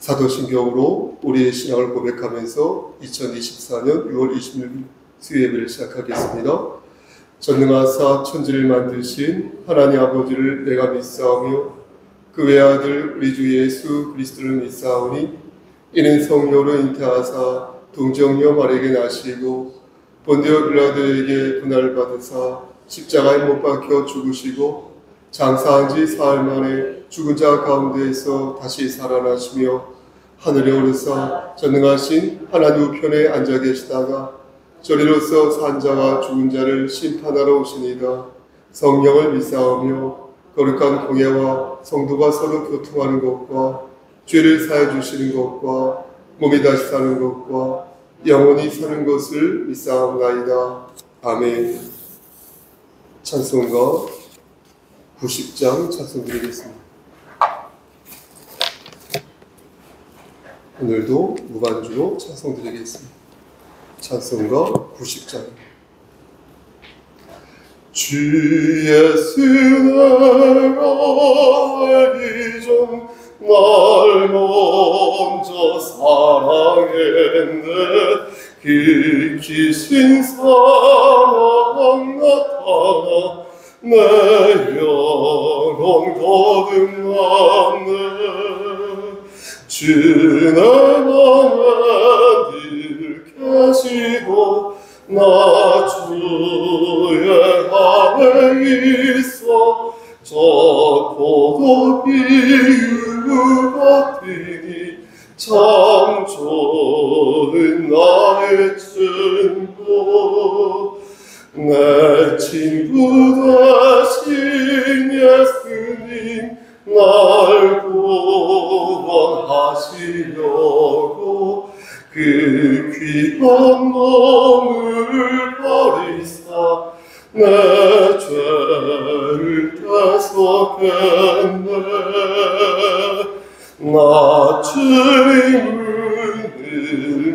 사도신경으로 우리의 신앙을 고백하면서 2024년 6월 26일 수요예배를 시작하겠습니다. 전능하사 천지를 만드신 하나님 아버지를 내가 믿사오며 그 외아들 우리 주 예수 그리스도를 믿사오니 이는 성령으로 잉태하사 동정녀 마리아에게 나시고 본디오 빌라도에게 고난을 받으사 십자가에 못 박혀 죽으시고 장사한 지 사흘 만에 죽은 자 가운데에서 다시 살아나시며 하늘에 오르사 전능하신 하나님 우편에 앉아 계시다가 저리로서 산 자와 죽은 자를 심판하러 오시니이다. 성령을 믿사오며 거룩한 공예와 성도가 서로 교통하는 것과 죄를 사해 주시는 것과 몸이 다시 사는 것과 영원히 사는 것을 믿사옵나이다. 아멘. 찬송가 90장 찬송 드리겠습니다. 오늘도 무반주로 찬송 드리겠습니다. 찬송가 90장. 주 예수 내가 알기 전 날 먼저 사랑했네. 깊으신 사랑 나타나 내 영혼 거듭났네. 주 내 맘에 늘 계시고 나 주의 안에 있어. 저 포도 비유 같으니 참 좋은 나의 친구. 내 친구 되신 예수님 날 구원하시려고 그 귀한 몸을 버리사 내 죄를 대속했네. 나 주님을 늘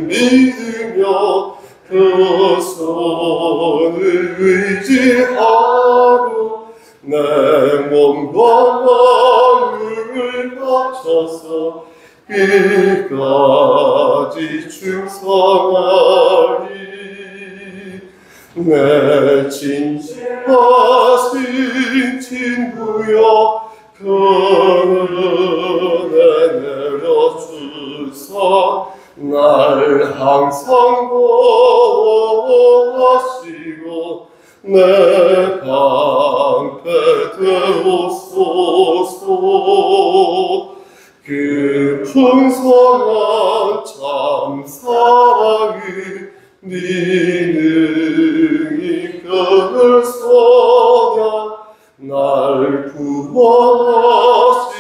믿으며 그 손을 의지하고 내 몸과 마음을 바쳐서 끝까지 충성하리. 내 진실하신 친구여 그 은혜 내려주사 날 항상 보호하시고 내 방패 되옵소서. 그 풍성한 참 사랑이 네 능히 끈을 쏘냐. 날 구원하신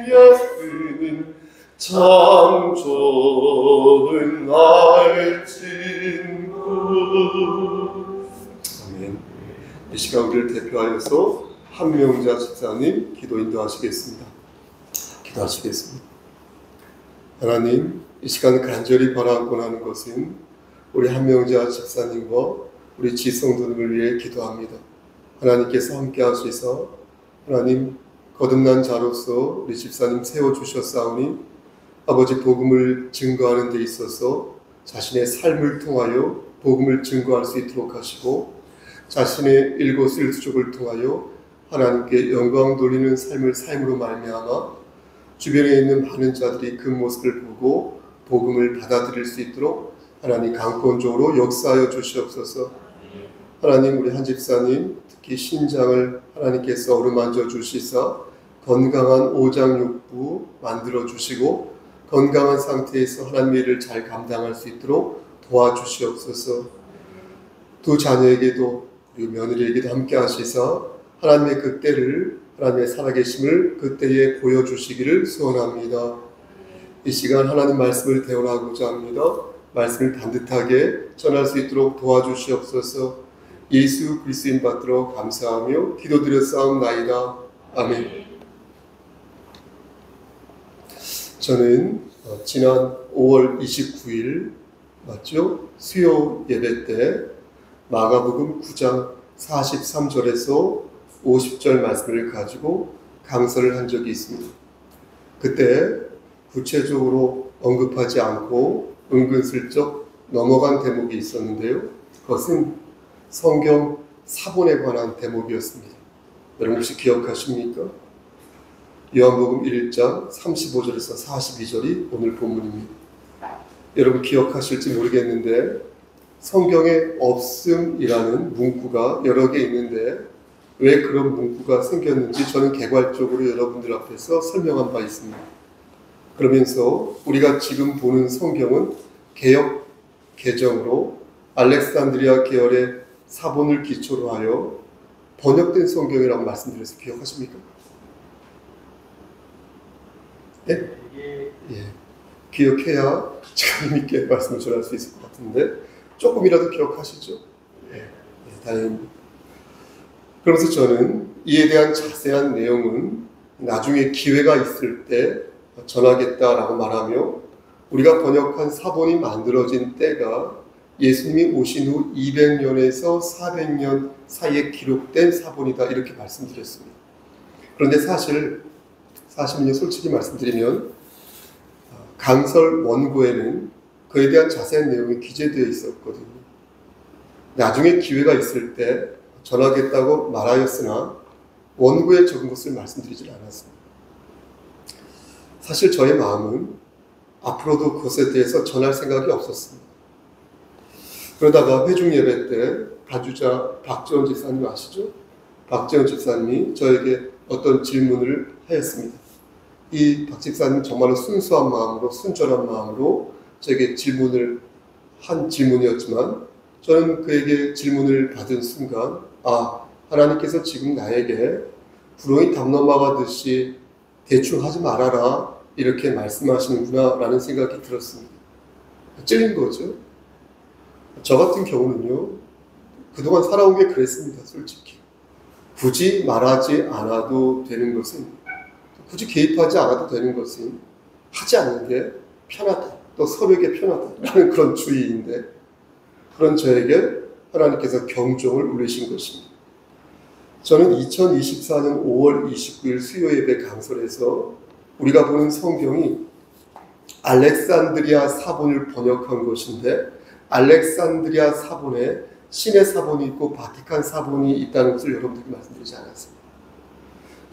예수님 참 좋은 나의 친구. 아멘. 이 시간 우리를 대표하여서 한명자 집사님 기도 인도하시겠습니다. 기도하시겠습니다. 하나님, 이 시간 간절히 바라고 하는 것은 우리 한명자 집사님과 우리 지성도님을 위해 기도합니다. 하나님께서 함께 하시사 하나님 거듭난 자로서 우리 집사님 세워주셨사오니 아버지 복음을 증거하는 데 있어서 자신의 삶을 통하여 복음을 증거할 수 있도록 하시고 자신의 일거수일투족을 통하여 하나님께 영광 돌리는 삶을 삶으로 말미암아 주변에 있는 많은 자들이 그 모습을 보고 복음을 받아들일 수 있도록 하나님 강권적으로 역사하여 주시옵소서. 하나님 우리 한 집사님 특히 신장을 하나님께서 어루만져 주시사 건강한 오장육부 만들어 주시고 건강한 상태에서 하나님의 일을 잘 감당할 수 있도록 도와주시옵소서. 두 자녀에게도 우리 며느리에게도 함께 하시사 하나님의 그 때를 하나님의 살아계심을 그때에 보여주시기를 소원합니다. 이 시간 하나님 말씀을 대언하고자 합니다. 말씀을 반듯하게 전할 수 있도록 도와주시옵소서. 예수 그리스도인 받들어 감사하며 기도드렸사옵나이다. 아멘. 저는 지난 5월 29일 맞죠? 수요 예배 때 마가복음 9장 43절에서 50절 말씀을 가지고 강설을 한 적이 있습니다. 그때 구체적으로 언급하지 않고 은근슬쩍 넘어간 대목이 있었는데요. 그것은 성경 사본에 관한 대목이었습니다. 여러분 혹시 기억하십니까? 요한복음 1장 35절에서 42절이 오늘 본문입니다. 여러분 기억하실지 모르겠는데 성경에 없음이라는 문구가 여러 개 있는데 왜 그런 문구가 생겼는지 저는 개괄적으로 여러분들 앞에서 설명한 바 있습니다. 그러면서 우리가 지금 보는 성경은 개역 개정으로 알렉산드리아 계열의 사본을 기초로 하여 번역된 성경이라고 말씀드려서 기억하십니까? 네? 예. 기억해야 책임 있게 말씀을 전할 수 있을 것 같은데 조금이라도 기억하시죠? 네. 다행입니다. 그래서 저는 이에 대한 자세한 내용은 나중에 기회가 있을 때 전하겠다라고 말하며 우리가 번역한 사본이 만들어진 때가 예수님이 오신 후 200년에서 400년 사이에 기록된 사본이다 이렇게 말씀드렸습니다. 그런데 사실은요, 솔직히 말씀드리면 강설 원고에는 그에 대한 자세한 내용이 기재되어 있었거든요. 나중에 기회가 있을 때 전하겠다고 말하였으나 원고에 적은 것을 말씀드리지 않았습니다. 사실 저의 마음은 앞으로도 그것에 대해서 전할 생각이 없었습니다. 그러다가 회중 예배 때 가주자 박재원 집사님 아시죠? 박재원 집사님이 저에게 어떤 질문을 하였습니다. 이 박 집사님 정말로 순수한 마음으로 순전한 마음으로 저에게 질문을 한 질문이었지만 저는 그에게 질문을 받은 순간 하나님께서 지금 나에게 구렁이 담 넘어가듯이 대충 하지 말아라 이렇게 말씀하시는구나 라는 생각이 들었습니다. 찔린 거죠. 저 같은 경우는요, 그동안 살아온 게 그랬습니다. 솔직히 굳이 말하지 않아도 되는 것은, 굳이 개입하지 않아도 되는 것은 하지 않는 게 편하다, 또 서로에게 편하다라는 그런 주의인데, 그런 저에게 하나님께서 경종을 울리신 것입니다. 저는 2024년 5월 29일 수요 예배 강설에서 우리가 보는 성경이 알렉산드리아 사본을 번역한 것인데, 알렉산드리아 사본에 신의 사본이 있고 바티칸 사본이 있다는 것을 여러분들께 말씀드리지 않았습니다.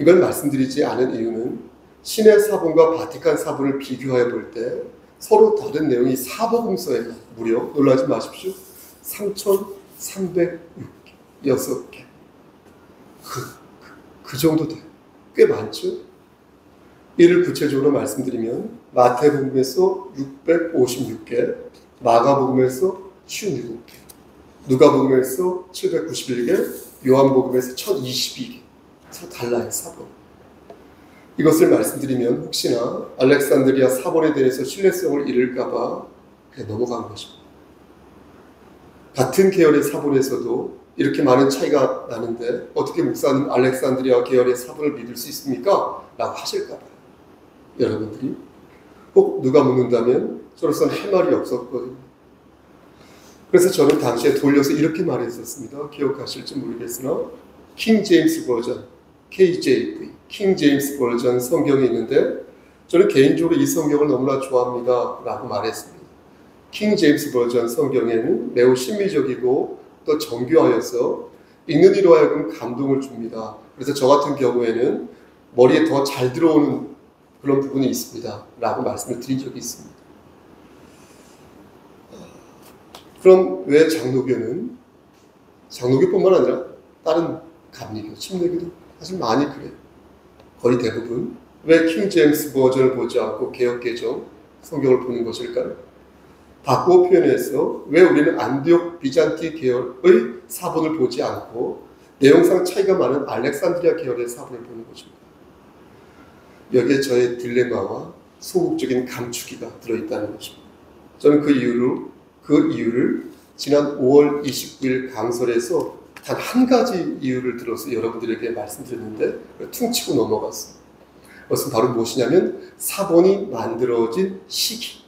이걸 말씀드리지 않은 이유는 신의 사본과 바티칸 사본을 비교해 볼 때 서로 다른 내용이 사복음서에 무려, 놀라지 마십시오, 3,306개. 그 정도 돼요. 꽤 많죠? 이를 구체적으로 말씀드리면 마태복음에서 656개, 마가복음에서 57개, 누가복음에서 791개, 요한복음에서 1022개. 서로 달라요, 사본. 이것을 말씀드리면 혹시나 알렉산드리아 사본에 대해서 신뢰성을 잃을까봐 그냥 넘어간 것입니다. 같은 계열의 사본에서도 이렇게 많은 차이가 나는데 어떻게 목사님 알렉산드리아 계열의 사본을 믿을 수 있습니까? 라고 하실까봐요. 여러분들이 꼭 누가 묻는다면 저로서는 할 말이 없었거든요. 그래서 저는 당시에 돌려서 이렇게 말했었습니다. 기억하실지 모르겠으나 킹 제임스 버전, KJV, 킹 제임스 버전 성경이 있는데 저는 개인적으로 이 성경을 너무나 좋아합니다 라고 말했습니다. 킹 제임스 버전 성경에는 매우 심미적이고 또 정교하여서 읽는 이로 하여금 감동을 줍니다. 그래서 저 같은 경우에는 머리에 더 잘 들어오는 그런 부분이 있습니다 라고 말씀을 드린 적이 있습니다. 그럼 왜 장로교는, 장로교뿐만 아니라 다른 감리교, 침례교도 사실 많이 그래요. 거의 대부분 왜 킹 제임스 버전을 보지 않고 개역개정 성경을 보는 것일까요? 바꾸어 표현해서 왜 우리는 안디옥 비잔티 계열의 사본을 보지 않고 내용상 차이가 많은 알렉산드리아 계열의 사본을 보는 것입니다. 여기에 저의 딜레마와 소극적인 감추기가 들어있다는 것입니다. 저는 그 이유를 지난 5월 29일 강설에서 단 한 가지 이유를 들어서 여러분들에게 말씀드렸는데 퉁치고 넘어갔습니다. 그것은 바로 무엇이냐면 사본이 만들어진 시기.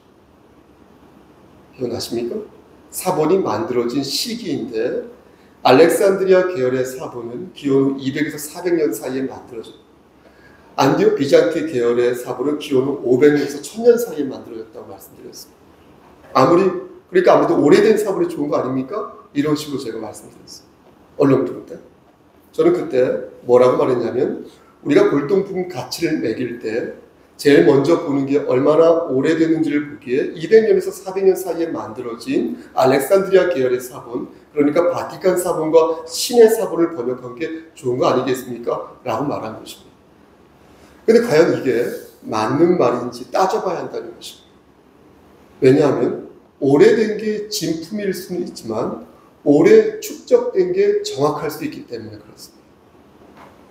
기억나십니까? 사본이 만들어진 시기인데 알렉산드리아 계열의 사본은 기원 후 200에서 400년 사이에 만들어졌습니다. 안디옥 비잔티 계열의 사본은 기원은 500년에서 1000년 사이에 만들어졌다고 말씀드렸습니다. 그러니까 아무래도 오래된 사본이 좋은 거 아닙니까? 이런 식으로 제가 말씀드렸어요. 언론부터 때. 저는 그때 뭐라고 말했냐면 우리가 골동품 가치를 매길 때 제일 먼저 보는 게 얼마나 오래됐는지를 보기에 200년에서 400년 사이에 만들어진 알렉산드리아 계열의 사본, 그러니까 바티칸 사본과 신의 사본을 번역한 게 좋은 거 아니겠습니까? 라고 말한 것입니다. 근데 과연 이게 맞는 말인지 따져봐야 한다는 것입니다. 왜냐하면 오래된 게 진품일 수는 있지만 오래 축적된 게 정확할 수 있기 때문에 그렇습니다.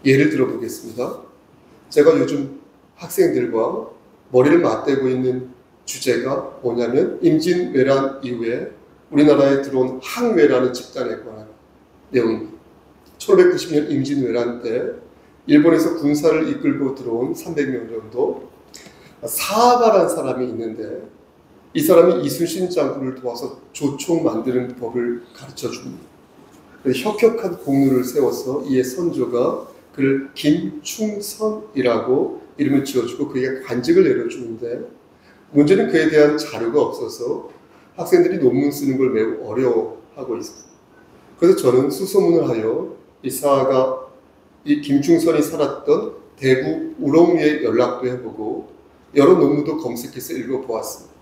예를 들어 보겠습니다. 제가 요즘 학생들과 머리를 맞대고 있는 주제가 뭐냐면 임진왜란 이후에 우리나라에 들어온 항외라는 집단에 관한 내용입니다. 1590년 임진왜란 때 일본에서 군사를 이끌고 들어온 300명 정도 사하가라는 사람이 있는데 이 사람이 이순신 장군을 도와서 조총 만드는 법을 가르쳐 줍니다. 혁혁한 공로를 세워서 이의 선조가 그를 김충선이라고 이름을 지어주고 그에게 관직을 내려주는데 문제는 그에 대한 자료가 없어서 학생들이 논문 쓰는 걸 매우 어려워하고 있습니다. 그래서 저는 수소문을 하여 이 사하가 이 김충선이 살았던 대구 우렁리에 연락도 해보고 여러 논문도 검색해서 읽어보았습니다.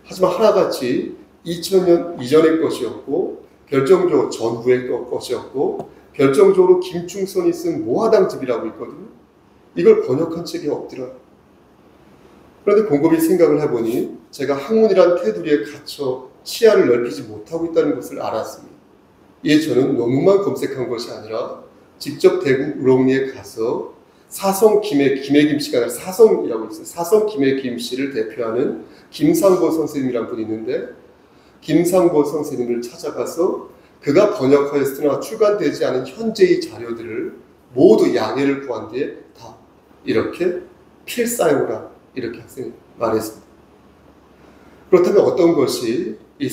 하지만 하나같이 2000년 이전의 것이었고 결정적으로 전후의 것이었고 결정적으로 김충선이 쓴 모화당집이라고 있거든요. 이걸 번역한 책이 없더라. 그런데 곰곰이 생각을 해보니 제가 학문이란 테두리에 갇혀 시야를 넓히지 못하고 있다는 것을 알았습니다. 이에 저는 논문만 검색한 것이 아니라 직접 대구 우렁리에 가서 사성 김해김씨가 아니라 사성이라고 있어요. 사성 김해김씨를 대표하는 김상보 선생님이란 분이 있는데 김상보 선생님을 찾아가서 그가 번역하였으나 출간되지 않은 현재의 자료들을 모두 양해를 구한 뒤에 다 이렇게 필사용하라 이렇게 학생이 말했습니다. 그렇다면 어떤 것이 이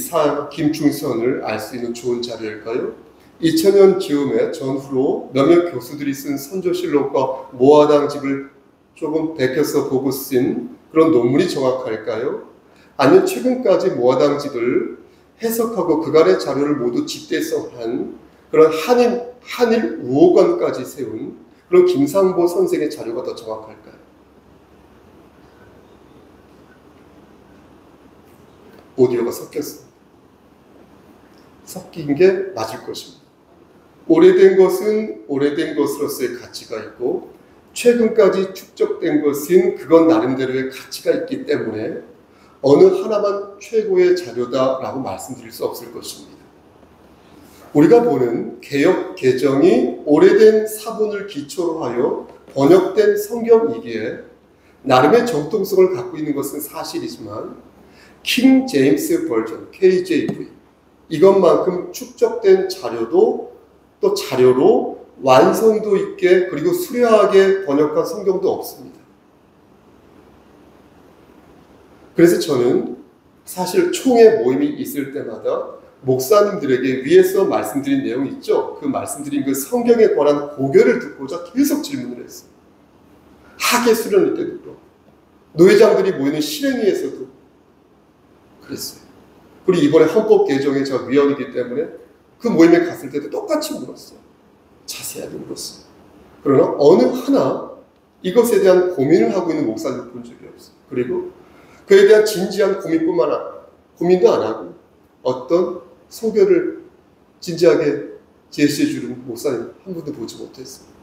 김충선을 알 수 있는 좋은 자료일까요? 2000년 즈음에 전후로 몇몇 교수들이 쓴 선조실록과 모화당집을 조금 베껴서 보고 쓴 그런 논문이 정확할까요? 아니면 최근까지 모화당집을 해석하고 그간의 자료를 모두 집대성한 그런 한일 우호관까지 세운 그런 김상보 선생의 자료가 더 정확할까요? 오디오가 섞였습니다. 섞인 게 맞을 것입니다. 오래된 것은 오래된 것으로서의 가치가 있고 최근까지 축적된 것은 그건 나름대로의 가치가 있기 때문에 어느 하나만 최고의 자료다라고 말씀드릴 수 없을 것입니다. 우리가 보는 개역 개정이 오래된 사본을 기초로 하여 번역된 성경이기에 나름의 정통성을 갖고 있는 것은 사실이지만 킹 제임스 버전 KJV 이것만큼 축적된 자료도 또 자료로 완성도 있게 그리고 수려하게 번역한 성경도 없습니다. 그래서 저는 사실 총회 모임이 있을 때마다 목사님들에게 위에서 말씀드린 내용이 있죠. 그 말씀드린 그 성경에 관한 고견을 듣고자 계속 질문을 했어요. 학예 수련회 때도 그렇고 노회장들이 모이는 실행위에서도 그랬어요. 그리고 이번에 헌법 개정에 제가 위원이기 때문에 그 모임에 갔을 때도 똑같이 물었어요. 자세하게 물었어요. 그러나 어느 하나 이것에 대한 고민을 하고 있는 목사님을 본 적이 없어요. 그리고 그에 대한 진지한 고민도 안 하고 어떤 소견을 진지하게 제시해 주는 목사님 한 분도 보지 못했습니다.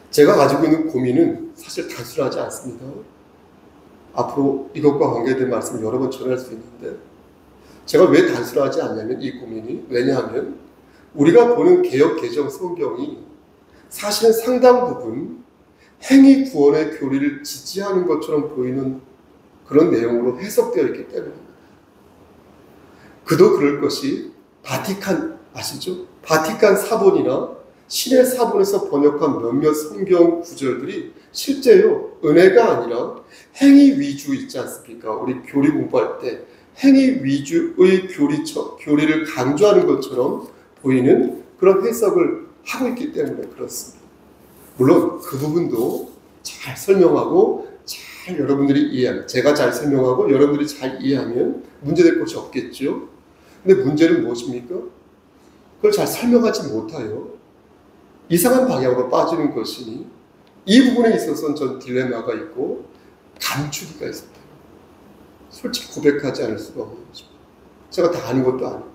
제가 가지고 있는 고민은 사실 단순하지 않습니다. 앞으로 이것과 관계된 말씀을 여러 번 전할 수 있는데 제가 왜 단순하지 않냐면 이 고민이 왜냐하면 우리가 보는 개역 개정 성경이 사실은 상당 부분 행위 구원의 교리를 지지하는 것처럼 보이는 그런 내용으로 해석되어 있기 때문입니다. 그도 그럴 것이 바티칸 아시죠? 바티칸 사본이나 신의 사본에서 번역한 몇몇 성경 구절들이 실제로 은혜가 아니라 행위 위주 있지 않습니까? 우리 교리 공부할 때 행위 위주의 교리를 강조하는 것처럼 보이는 그런 해석을 하고 있기 때문에 그렇습니다. 물론 그 부분도 잘 설명하고 잘 여러분들이 이해하면, 제가 잘 설명하고 여러분들이 잘 이해하면 문제될 것이 없겠죠. 근데 문제는 무엇입니까? 그걸 잘 설명하지 못하여 이상한 방향으로 빠지는 것이니 이 부분에 있어서는 전 딜레마가 있고 감추기가 있었다. 솔직히 고백하지 않을 수가 없는 거죠. 제가 다 아는 것도 아니고.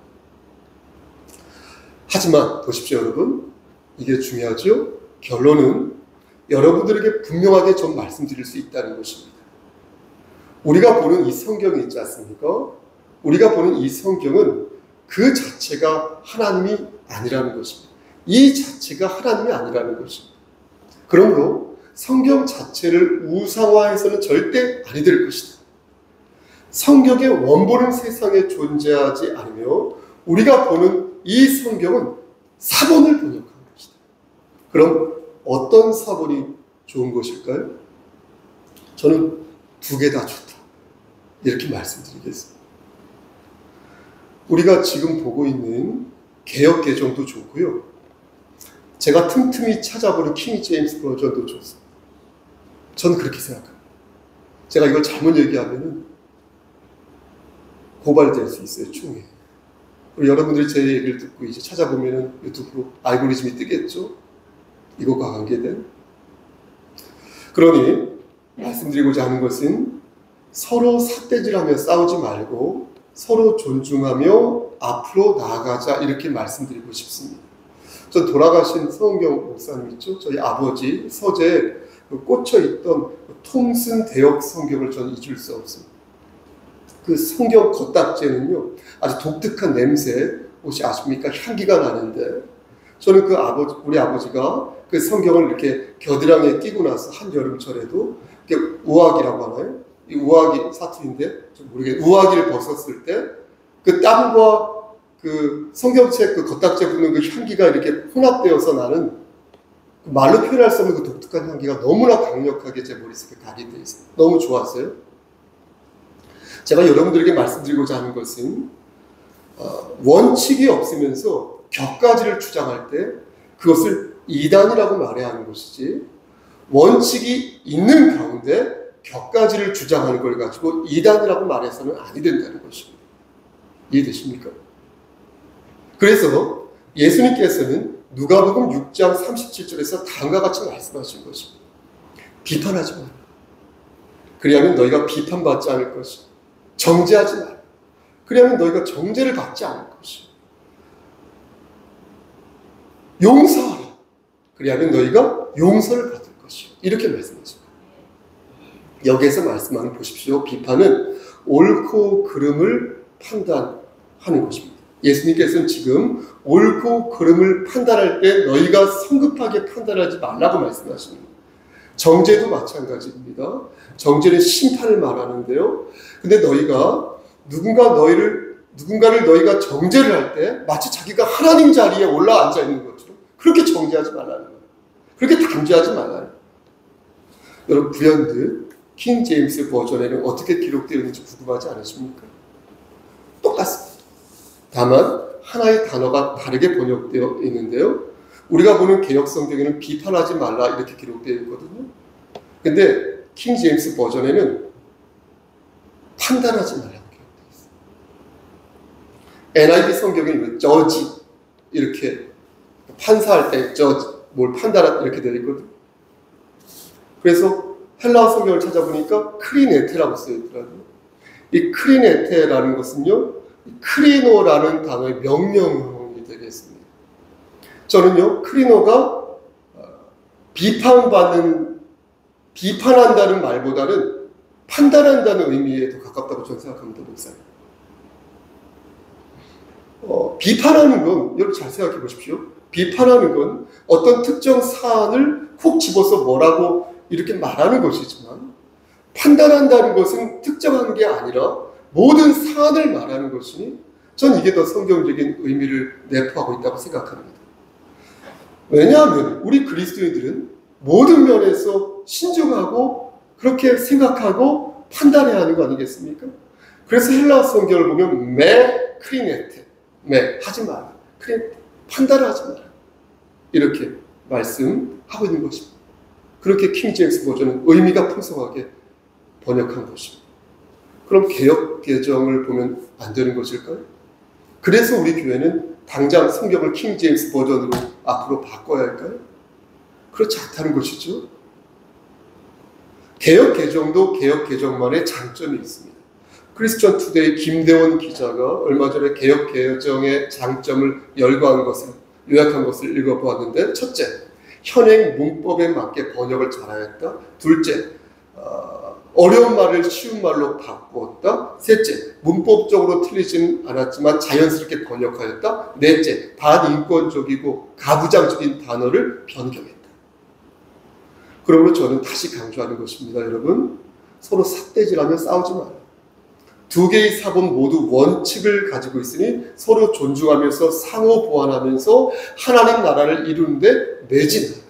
하지만 보십시오 여러분, 이게 중요하죠. 결론은 여러분들에게 분명하게 좀 말씀드릴 수 있다는 것입니다. 우리가 보는 이 성경이 있지 않습니까? 우리가 보는 이 성경은 그 자체가 하나님이 아니라는 것입니다. 이 자체가 하나님이 아니라는 것입니다. 그러므로 성경 자체를 우상화해서는 절대 아니 될 것이다. 성경의 원본은 세상에 존재하지 않으며 우리가 보는 이 성경은 사본을 번역한 것이다. 그럼 어떤 사본이 좋은 것일까요? 저는 두 개 다 좋다. 이렇게 말씀드리겠습니다. 우리가 지금 보고 있는 개역 개정도 좋고요. 제가 틈틈이 찾아보는 킹 제임스 버전도 좋습니다. 저는 그렇게 생각합니다. 제가 이걸 잘못 얘기하면 고발될 수 있어요, 총에. 그리고 여러분들이 제 얘기를 듣고 이제 찾아보면 유튜브로 알고리즘이 뜨겠죠? 이것과 관계된. 그러니 말씀드리고자 하는 것은 서로 삿대질하며 싸우지 말고 서로 존중하며 앞으로 나아가자, 이렇게 말씀드리고 싶습니다. 전 돌아가신 서은경 목사님 있죠? 저희 아버지 서재에 꽂혀있던 통슨 대역 성경을 저는 잊을 수 없습니다. 그 성경 겉딱지에는요 아주 독특한 냄새, 혹시 아십니까? 향기가 나는데 저는 우리 아버지가 그 성경을 이렇게 겨드랑이에 끼고 나서 한여름철에도 우아기라고 하나요? 이 우아기 사투리인데 좀 모르겠는데 우아기를 벗었을 때 그 땀과 그 성경책 그 겉딱지에 붙는 그 향기가 이렇게 혼합되어서 나는 말로 표현할 수 없는 그 독특한 향기가 너무나 강력하게 제 머릿속에 각인되어 있어요. 너무 좋았어요. 제가 여러분들에게 말씀드리고자 하는 것은 원칙이 없으면서 격가지를 주장할 때 그것을 이단이라고 말해야 하는 것이지, 원칙이 있는 가운데 격가지를 주장하는 걸 가지고 이단이라고 말해서는 아니 된다는 것입니다. 이해되십니까? 그래서 예수님께서는 누가복음 6장 37절에서 다음과 같이 말씀하신 것입니다. 비판하지 마라. 그리하면 너희가 비판받지 않을 것이다. 정죄하지 마라. 그리하면 너희가 정죄를 받지 않을 것이다. 용서하라. 그리하면 너희가 용서를 받을 것이다. 이렇게 말씀하십니다. 여기에서 말씀하는 보십시오. 비판은 옳고 그름을 판단하는 것입니다. 예수님께서는 지금 옳고 그름을 판단할 때 너희가 성급하게 판단하지 말라고 말씀하십니다. 정죄도 마찬가지입니다. 정죄는 심판을 말하는데요. 근데 너희가 누군가를 너희가 정죄를 할 때 마치 자기가 하나님 자리에 올라앉아 있는 것처럼 그렇게 정죄하지 말라는 거예요. 그렇게 단죄하지 말라는 거예요. 여러분 불현듯 킹 제임스 버전에는 어떻게 기록되어 있는지 궁금하지 않으십니까? 똑같습니다. 다만 하나의 단어가 다르게 번역되어 있는데요. 우리가 보는 개역 성경에는 비판하지 말라 이렇게 기록되어 있거든요. 근데 킹 제임스 버전에는 판단하지 말라고 기록되어 있어요. NIV 성경에는 저지 이렇게 판사할 때 저지 뭘 판단하다 이렇게 되어 있거든요. 그래서 헬라어 성경을 찾아보니까 크리네테라고 쓰여 있더라고요. 이 크리네테라는 것은요, 크리노라는 단어의 명령이 되겠습니다. 저는요, 크리노가 비판한다는 말보다는 판단한다는 의미에 더 가깝다고 저는 생각합니다, 목사님. 비판하는 건, 여러분 잘 생각해 보십시오. 비판하는 건 어떤 특정 사안을 콕 집어서 뭐라고 이렇게 말하는 것이지만, 판단한다는 것은 특정한 게 아니라 모든 사안을 말하는 것이니 전 이게 더 성경적인 의미를 내포하고 있다고 생각합니다. 왜냐하면 우리 그리스도인들은 모든 면에서 신중하고 그렇게 생각하고 판단해야 하는 거 아니겠습니까? 그래서 헬라어 성경을 보면 크리네테, 하지 마라, 판단하지 마라 이렇게 말씀하고 있는 것입니다. 그렇게 킹 제임스 버전은 의미가 풍성하게 번역한 것입니다. 그럼 개역 개정을 보면 안 되는 것일까요? 그래서 우리 교회는 당장 성경을 킹 제임스 버전으로 앞으로 바꿔야 할까요? 그렇지 않다는 것이죠. 개역 개정도 개역 개정만의 장점이 있습니다. 크리스천 투데이 김대원 기자가 얼마 전에 개역 개정의 장점을 열거한 것을, 요약한 것을 읽어보았는데, 첫째, 현행 문법에 맞게 번역을 잘하였다. 둘째, 어려운 말을 쉬운 말로 바꾸었다. 셋째, 문법적으로 틀리진 않았지만 자연스럽게 번역하였다. 넷째, 반인권적이고 가부장적인 단어를 변경했다. 그러므로 저는 다시 강조하는 것입니다. 여러분, 서로 삿대질하며 싸우지 마라. 두 개의 사본 모두 원칙을 가지고 있으니 서로 존중하면서 상호 보완하면서 하나님 나라를 이루는데 매진하라.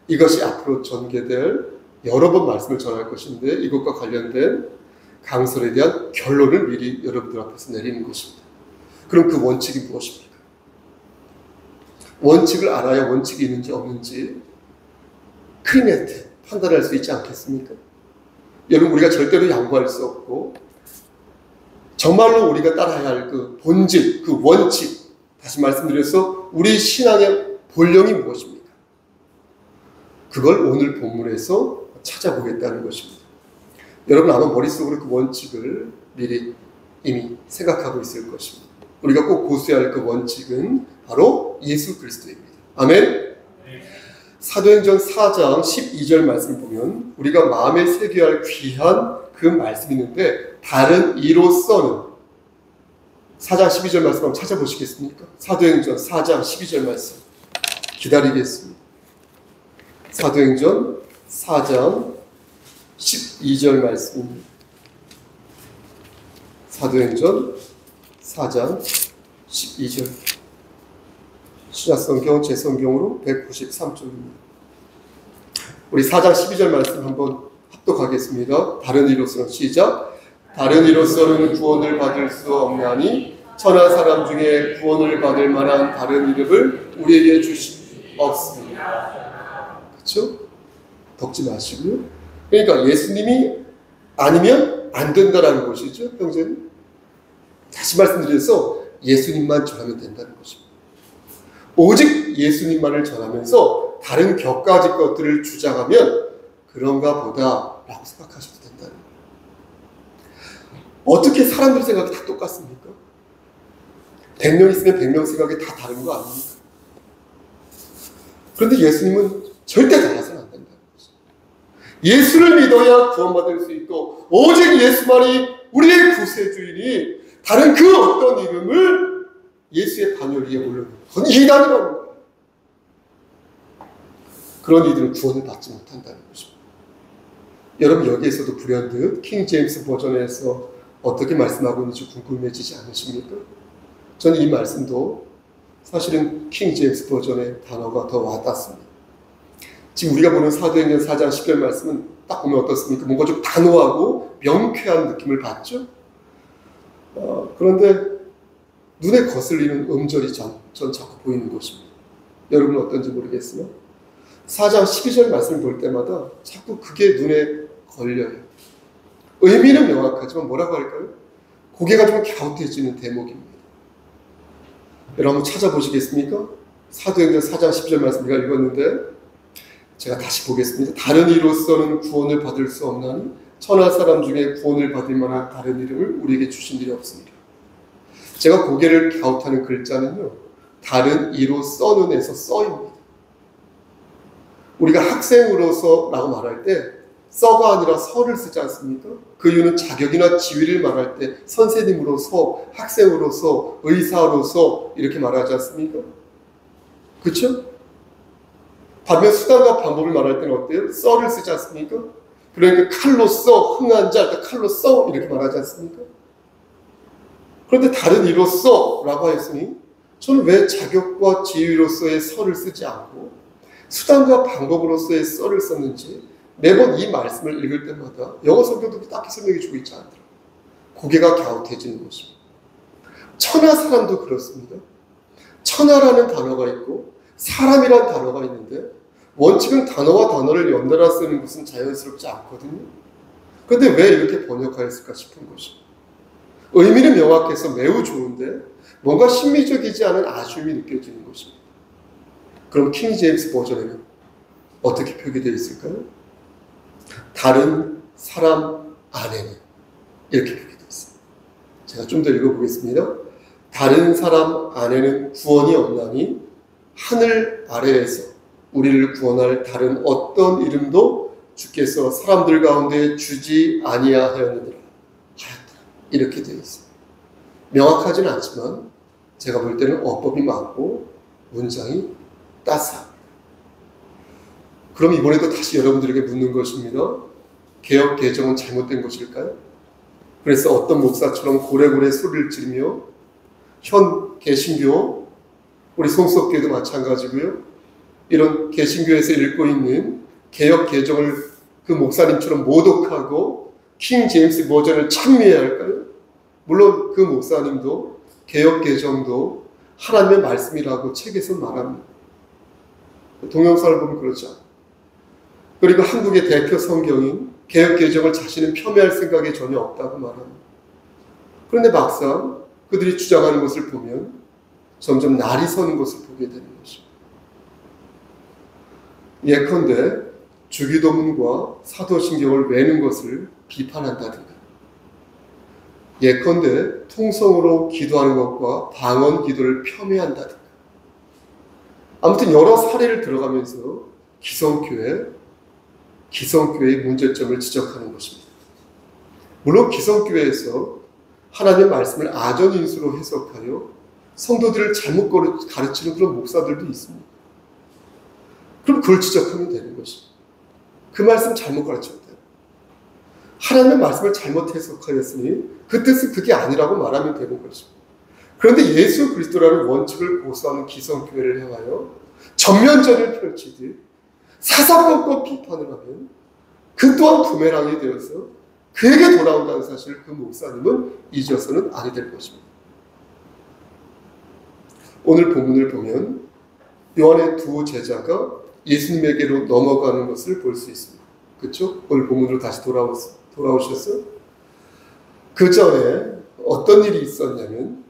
이것이 앞으로 전개될 여러 번 말씀을 전할 것인데, 이것과 관련된 강설에 대한 결론을 미리 여러분들 앞에서 내리는 것입니다. 그럼 그 원칙이 무엇입니까? 원칙을 알아야 원칙이 있는지 없는지 크리네트 판단할 수 있지 않겠습니까? 여러분, 우리가 절대로 양보할 수 없고 정말로 우리가 따라야 할 그 본질, 그 원칙, 다시 말씀드려서 우리 신앙의 본령이 무엇입니까? 그걸 오늘 본문에서 찾아보겠다는 것입니다. 여러분 아마 머릿속으로 그 원칙을 미리 이미 생각하고 있을 것입니다. 우리가 꼭 고수해야 할 그 원칙은 바로 예수 그리스도입니다. 아멘. 사도행전 4장 12절 말씀을 보면 우리가 마음에 새겨야 할 귀한 그 말씀이 있는데, 다른 이로서는 4장 12절 말씀 한번 찾아보시겠습니까? 사도행전 4장 12절 말씀 기다리겠습니다. 사도행전 4장 12절 말씀입니다. 사도행전 4장 12절 신약성경 제 성경으로 193쪽입니다. 우리 4장 12절 말씀 한번 합독하겠습니다. 다른 이로서는 시작. 다른 이로서는 구원을 받을 수 없나니 천한 사람 중에 구원을 받을 만한 다른 이름을 우리에게 주시 없습니다. 그렇죠? 덕지 마시고요. 그러니까 예수님이 아니면 안 된다라는 것이죠. 형제는 다시 말씀드려서 예수님만 전하면 된다는 것입니다. 오직 예수님만을 전하면서 다른 격가지 것들을 주장하면 그런가 보다 라고 생각하셔도 된다는 거예요. 어떻게 사람들 생각이 다 똑같습니까? 100명 있으면 100명 생각이 다 다른 거 아닙니까? 그런데 예수님은 절대 달라서는 안 된다는 거죠. 예수를 믿어야 구원받을 수 있고 오직 예수만이 우리의 구세주이니 다른 그 어떤 이름을 예수의 반열 위에 올려놓은 그건 이단이라는 거예요. 그런 이들은 구원을 받지 못한다는 것입니다. 여러분 여기에서도 불현듯 킹 제임스 버전에서 어떻게 말씀하고 있는지 궁금해지지 않으십니까? 저는 이 말씀도 사실은 킹 제임스 버전의 단어가 더 와닿습니다. 지금 우리가 보는 사도행전 4장 10절 말씀은 딱 보면 어떻습니까? 뭔가 좀 단호하고 명쾌한 느낌을 받죠? 그런데 눈에 거슬리는 음절이 전 자꾸 보이는 것입니다. 여러분 어떤지 모르겠으나 4장 12절 말씀을 볼 때마다 자꾸 그게 눈에 걸려요. 의미는 명확하지만 뭐라고 할까요? 고개가 좀 갸웃해지는 대목입니다. 여러분 한번 찾아보시겠습니까? 사도행전 4장 10절 말씀 우리가 읽었는데 제가 다시 보겠습니다. 다른 이로서는 구원을 받을 수 없나니 천하 사람 중에 구원을 받을 만한 다른 이름을 우리에게 주신 일이 없습니다. 제가 고개를 갸웃하는 글자는요, 다른 이로서는에서 써입니다. 우리가 학생으로서 라고 말할 때 써가 아니라 서를 쓰지 않습니까? 그 이유는 자격이나 지위를 말할 때 선생님으로서, 학생으로서, 의사로서 이렇게 말하지 않습니까? 그렇죠? 반면 수단과 방법을 말할 때는 어때요? 써를 쓰지 않습니까? 그러니까 칼로써, 흥한 자, 칼로써 이렇게 말하지 않습니까? 그런데 다른 이로써 라고 했으니 저는 왜 자격과 지위로서의 서를 쓰지 않고 수단과 방법으로서의 써를 썼는지 매번 이 말씀을 읽을 때마다 영어 성경도 딱히 설명해 주고 있지 않더라고요. 고개가 갸웃해지는 것입니다. 천하 사람도 그렇습니다. 천하라는 단어가 있고 사람이라는 단어가 있는데 원칙은 단어와 단어를 연달아 쓰는 것은 자연스럽지 않거든요. 그런데 왜 이렇게 번역하였을까 싶은 것입니다. 의미는 명확해서 매우 좋은데 뭔가 심미적이지 않은 아쉬움이 느껴지는 것입니다. 그럼 킹 제임스 버전에는 어떻게 표기되어 있을까요? 다른 사람 안에는 이렇게 표기되어 있습니다. 제가 좀 더 읽어보겠습니다. 다른 사람 안에는 구원이 없나니 하늘 아래에서 우리를 구원할 다른 어떤 이름도 주께서 사람들 가운데 주지 아니하였느니라 하였다. 이렇게 되어 있습니다. 명확하지는 않지만 제가 볼 때는 어법이 맞고 문장이 따스합니다. 그럼 이번에도 다시 여러분들에게 묻는 것입니다. 개역 개정은 잘못된 것일까요? 그래서 어떤 목사처럼 고래고래 소리를 지르며 현 개신교, 우리 송석교도 마찬가지고요. 이런 개신교에서 읽고 있는 개역 개정을 그 목사님처럼 모독하고 킹 제임스 버전을 찬미해야 할까요? 물론 그 목사님도 개역 개정도 하나님의 말씀이라고 책에서 말합니다. 동영상을 보면 그렇죠. 그리고 한국의 대표 성경인 개역 개정을 자신은 폄훼할 생각이 전혀 없다고 말합니다. 그런데 막상 그들이 주장하는 것을 보면 점점 날이 서는 것을 보게 되는 것입니다. 예컨대 주기도문과 사도신경을 외는 것을 비판한다든가, 예컨대 통성으로 기도하는 것과 방언 기도를 폄훼한다든가, 아무튼 여러 사례를 들어가면서 기성교회의 문제점을 지적하는 것입니다. 물론 기성교회에서 하나님의 말씀을 아전인수로 해석하여 성도들을 잘못 가르치는 그런 목사들도 있습니다. 그럼 그걸 지적하면 되는 것입니다. 그 말씀 잘못 가르쳤다. 하나님의 말씀을 잘못 해석하였으니 그 뜻은 그게 아니라고 말하면 되는 것입니다. 그런데 예수 그리스도라는 원칙을 고수하는 기성교회를 향하여 전면전을 펼치듯 사사건건 비판을 하면 그 또한 부메랑이 되어서 그에게 돌아온다는 사실을 그 목사님은 잊어서는 아니 될 것입니다. 오늘 본문을 보면 요한의 두 제자가 예수님에게로 넘어가는 것을 볼 수 있습니다. 그렇죠? 오늘 본문으로 다시 돌아오셨어요? 그 전에 어떤 일이 있었냐면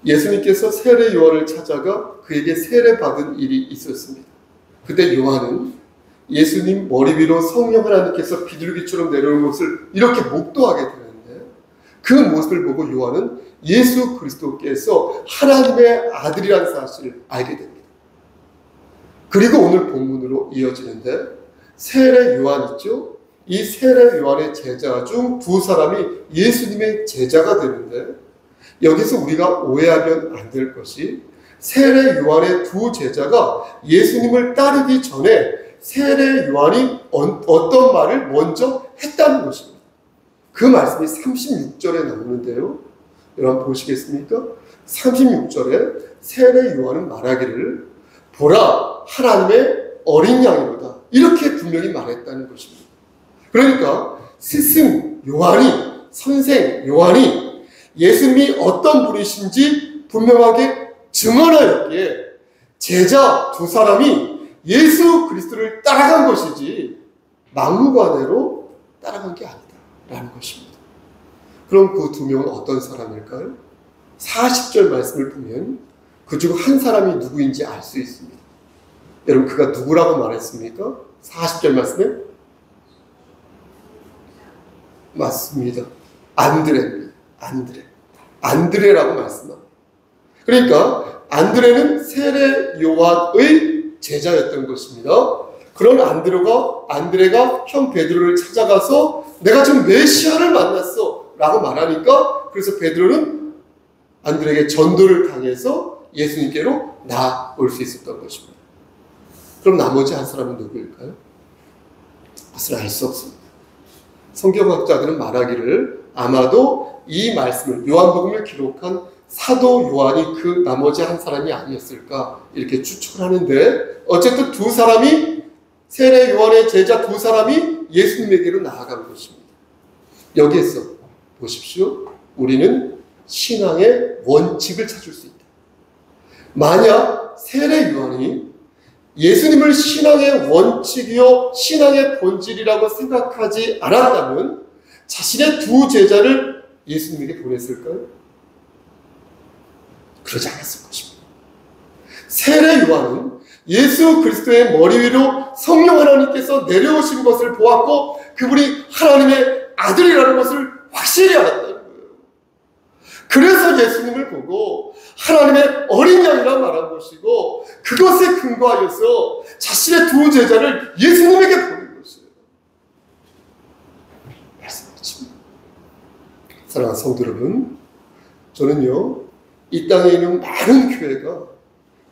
예수님께서 세례 요한을 찾아가 그에게 세례받은 일이 있었습니다. 그때 요한은 예수님 머리 위로 성령 하나님께서 비둘기처럼 내려오는 것을 이렇게 목도하게 되는데 그 모습을 보고 요한은 예수 그리스도께서 하나님의 아들이라는 사실을 알게 됩니다. 그리고 오늘 본문으로 이어지는데 세례 요한 있죠? 이 세례 요한의 제자 중 두 사람이 예수님의 제자가 되는데 여기서 우리가 오해하면 안 될 것이 세례 요한의 두 제자가 예수님을 따르기 전에 세례 요한이 어떤 말을 먼저 했다는 것입니다. 그 말씀이 36절에 나오는데요. 여러분 보시겠습니까? 36절에 세례 요한은 말하기를 보라 하나님의 어린 양이로다. 이렇게 분명히 말했다는 것입니다. 그러니까 스승 요한이, 선생 요한이 예수님이 어떤 분이신지 분명하게 증언하였기에 제자 두 사람이 예수 그리스도를 따라간 것이지 막무가내로 따라간 게 아니다라는 것입니다. 그럼 그 두 명은 어떤 사람일까요? 40절 말씀을 보면 그 중 한 사람이 누구인지 알 수 있습니다. 여러분 그가 누구라고 말했습니까? 40절 말씀에 맞습니다. 안드레입니다. 안드레라고 말씀합니다. 그러니까 안드레는 세례 요한의 제자였던 것입니다. 그런 안드레가 형 베드로를 찾아가서 내가 지금 메시아를 만났어 라고 말하니까 그래서 베드로는 안드레에게 전도를 당해서 예수님께로 나올 수 있었던 것입니다. 그럼 나머지 한 사람은 누구일까요? 그것을 알 수 없습니다. 성경학자들은 말하기를 아마도 이 말씀을 요한복음을 기록한 사도 요한이 그 나머지 한 사람이 아니었을까 이렇게 추측하는데 어쨌든 두 사람이 세례 요한의 제자 두 사람이 예수님에게로 나아간 것입니다. 여기에서 보십시오. 우리는 신앙의 원칙을 찾을 수 있다. 만약 세례 요한이 예수님을 신앙의 원칙이요 신앙의 본질이라고 생각하지 않았다면 자신의 두 제자를 예수님에게 보냈을까요? 그러지 않았을 것입니다. 세례 요한은 예수 그리스도의 머리 위로 성령 하나님께서 내려오신 것을 보았고 그분이 하나님의 아들이라는 것을 확실히 알았다는 거예요. 그래서 예수님을 보고 하나님의 어린 양이라 말한 것이고 그것에 근거하여서 자신의 두 제자를 예수님에게 보낸 것이에요. 말씀하십니다. 사랑하는 성도 여러분, 저는요 이 땅에 있는 많은 교회가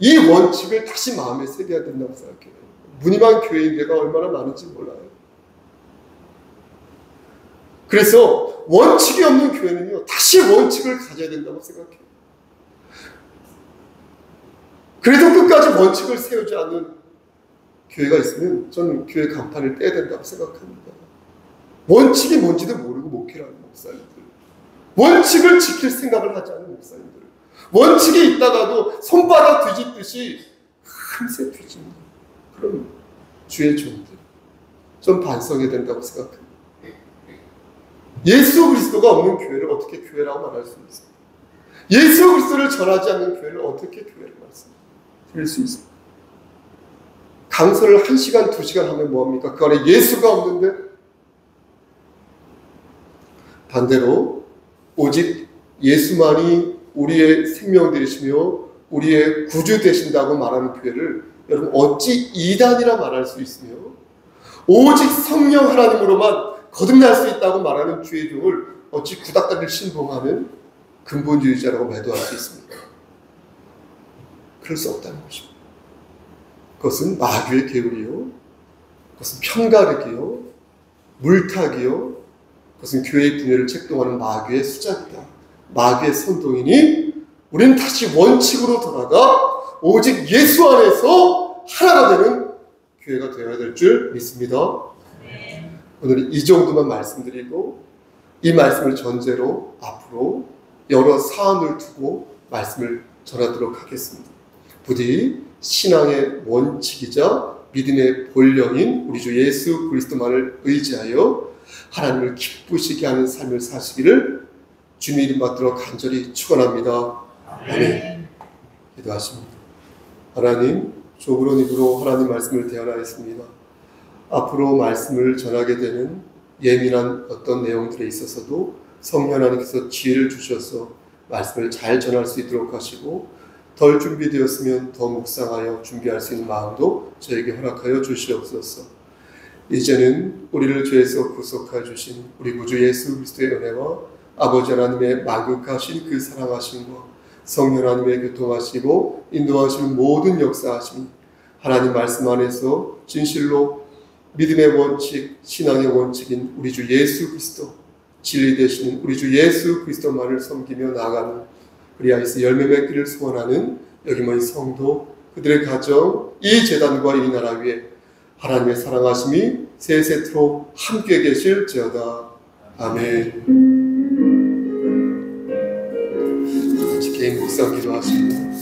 이 원칙을 다시 마음에 새겨야 된다고 생각해요. 무늬만 교회인 데가 얼마나 많은지 몰라요. 그래서 원칙이 없는 교회는요 다시 원칙을 가져야 된다고 생각해요. 그래도 끝까지 원칙을 세우지 않는 교회가 있으면 저는 교회 간판을 떼야 된다고 생각합니다. 원칙이 뭔지도 모르고 목회하는 목사님들, 원칙을 지킬 생각을 하지 않는 목사님들, 원칙이 있다가도 손바닥 뒤집듯이 금세 뒤집는 그런 주의 종들, 좀 반성해야 된다고 생각합니다. 예수 그리스도가 없는 교회를 어떻게 교회라고 말할 수 있어요? 예수 그리스도를 전하지 않는 교회를 어떻게 교회를 말씀드릴 수 있어요? 강설을 1시간, 2시간 하면 뭐합니까? 그 안에 예수가 없는데? 반대로 오직 예수만이 우리의 생명 되시며 우리의 구주 되신다고 말하는 교회를 여러분 어찌 이단이라 말할 수 있으며 오직 성령 하나님으로만 거듭날 수 있다고 말하는 주의 종을 어찌 구닥다리를 신봉하는 근본주의자라고 매도할 수 있습니까? 그럴 수 없다는 것입니다. 그것은 마귀의 계율이요, 그것은 편가르기요, 물타기요, 그것은 교회의 분열을 책동하는 마귀의 수작이다. 마귀의 선동이니 우리는 다시 원칙으로 돌아가 오직 예수 안에서 하나가 되는 교회가 되어야 될 줄 믿습니다. 오늘은 이 정도만 말씀드리고 이 말씀을 전제로 앞으로 여러 사안을 두고 말씀을 전하도록 하겠습니다. 부디 신앙의 원칙이자 믿음의 본령인 우리 주 예수 그리스도만을 의지하여 하나님을 기쁘시게 하는 삶을 사시기를 주님 이름 받들어 간절히 축원합니다. 아멘. 기도하십니다. 하나님, 좁은 입으로 하나님 말씀을 대언하였습니다. 앞으로 말씀을 전하게 되는 예민한 어떤 내용들에 있어서도 성령 하나님께서 지혜를 주셔서 말씀을 잘 전할 수 있도록 하시고 덜 준비되었으면 더 묵상하여 준비할 수 있는 마음도 저에게 허락하여 주시옵소서. 이제는 우리를 죄에서 구속하여 주신 우리 구주 예수 그리스도의 은혜와 아버지 하나님의 만극하신 그 사랑하심과 성령 하나님의 교통하시고 인도하시는 모든 역사하심이 하나님 말씀 안에서 진실로 믿음의 원칙, 신앙의 원칙인 우리 주 예수 그리스도, 진리 되시는 우리 주 예수 그리스도만을 섬기며 나아가는 그리하여서 열매 맺기를 소원하는 여기 모인 성도, 그들의 가정, 이 재단과 이 나라 위에 하나님의 사랑하심이 세세토록 함께 계실지어다. 아멘. 같이 개인 묵상 기도하십니다.